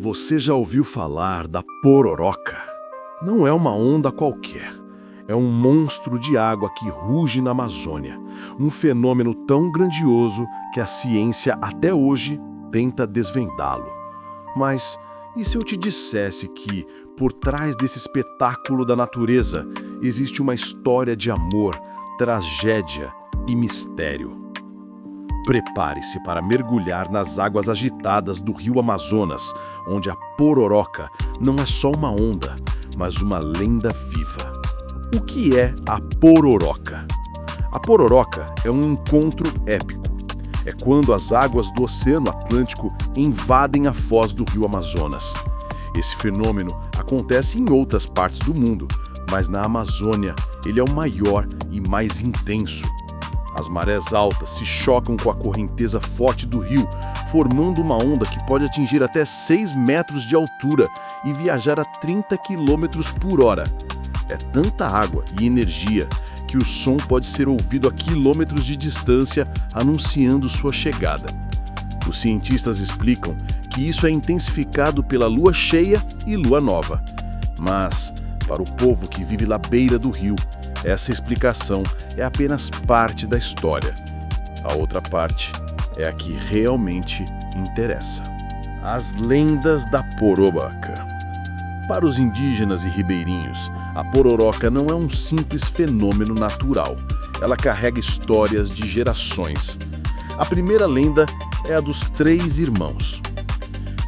Você já ouviu falar da pororoca? Não é uma onda qualquer. É um monstro de água que ruge na Amazônia. Um fenômeno tão grandioso que a ciência até hoje tenta desvendá-lo. Mas e se eu te dissesse que, por trás desse espetáculo da natureza, existe uma história de amor, tragédia e mistério? Prepare-se para mergulhar nas águas agitadas do rio Amazonas, onde a pororoca não é só uma onda, mas uma lenda viva. O que é a pororoca? A pororoca é um encontro épico. É quando as águas do Oceano Atlântico invadem a foz do rio Amazonas. Esse fenômeno acontece em outras partes do mundo, mas na Amazônia ele é o maior e mais intenso. As marés altas se chocam com a correnteza forte do rio, formando uma onda que pode atingir até 6 metros de altura e viajar a 30 km por hora. É tanta água e energia que o som pode ser ouvido a quilômetros de distância, anunciando sua chegada. Os cientistas explicam que isso é intensificado pela lua cheia e lua nova. Mas, para o povo que vive na beira do rio, essa explicação é apenas parte da história. A outra parte é a que realmente interessa. As lendas da pororoca. Para os indígenas e ribeirinhos, a pororoca não é um simples fenômeno natural. Ela carrega histórias de gerações. A primeira lenda é a dos 3 irmãos.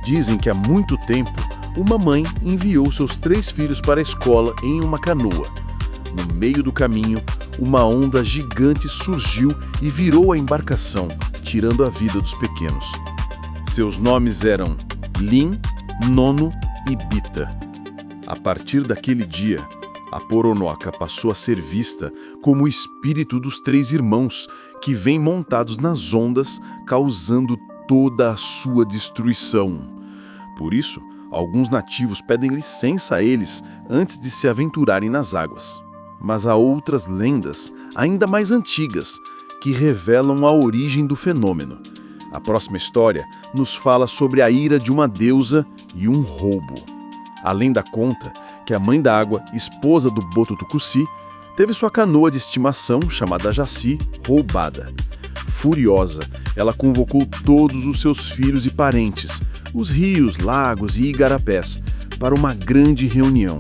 Dizem que há muito tempo, uma mãe enviou seus 3 filhos para a escola em uma canoa. No meio do caminho, uma onda gigante surgiu e virou a embarcação, tirando a vida dos pequenos. Seus nomes eram Lim, Nono e Bita. A partir daquele dia, a pororoca passou a ser vista como o espírito dos 3 irmãos que vêm montados nas ondas, causando toda a sua destruição. Por isso, alguns nativos pedem licença a eles antes de se aventurarem nas águas. Mas há outras lendas, ainda mais antigas, que revelam a origem do fenômeno. A próxima história nos fala sobre a ira de uma deusa e um roubo. A lenda conta que a mãe d'água, esposa do Boto Tucuci, teve sua canoa de estimação, chamada Jaci, roubada. Furiosa, ela convocou todos os seus filhos e parentes, os rios, lagos e igarapés, para uma grande reunião.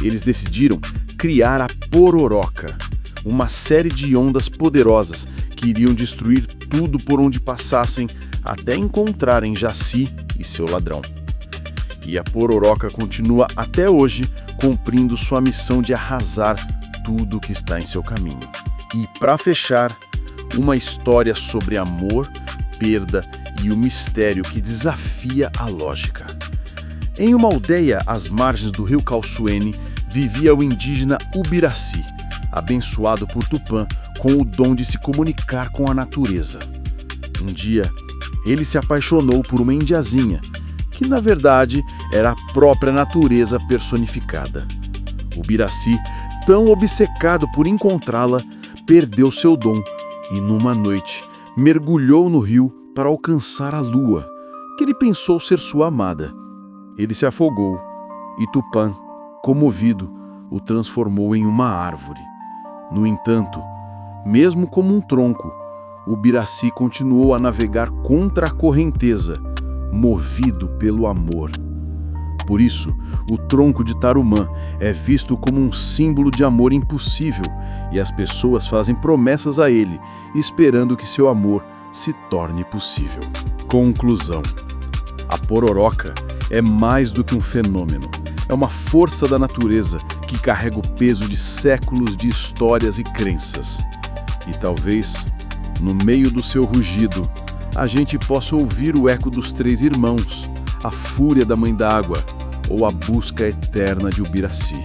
Eles decidiram criar a pororoca, uma série de ondas poderosas que iriam destruir tudo por onde passassem até encontrarem Jaci e seu ladrão. E a pororoca continua até hoje cumprindo sua missão de arrasar tudo que está em seu caminho. E para fechar, uma história sobre amor, perda e o mistério que desafia a lógica. Em uma aldeia às margens do rio Calçuene, vivia o indígena Ubiraci, abençoado por Tupã com o dom de se comunicar com a natureza. Um dia, ele se apaixonou por uma indiazinha, que na verdade era a própria natureza personificada. Ubiraci, tão obcecado por encontrá-la, perdeu seu dom e, numa noite, mergulhou no rio para alcançar a lua, que ele pensou ser sua amada. Ele se afogou e Tupã, comovido, o transformou em uma árvore. No entanto, mesmo como um tronco, Ubiraci continuou a navegar contra a correnteza, movido pelo amor. Por isso, o tronco de Tarumã é visto como um símbolo de amor impossível e as pessoas fazem promessas a ele, esperando que seu amor se torne possível. Conclusão: a pororoca é mais do que um fenômeno. É uma força da natureza que carrega o peso de séculos de histórias e crenças. E talvez, no meio do seu rugido, a gente possa ouvir o eco dos 3 irmãos, a fúria da mãe d'água ou a busca eterna de Ubiraci.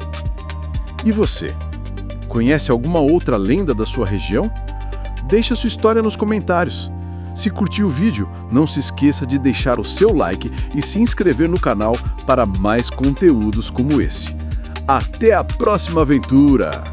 E você? Conhece alguma outra lenda da sua região? Deixe a sua história nos comentários. Se curtiu o vídeo, não se esqueça de deixar o seu like e se inscrever no canal para mais conteúdos como esse. Até a próxima aventura!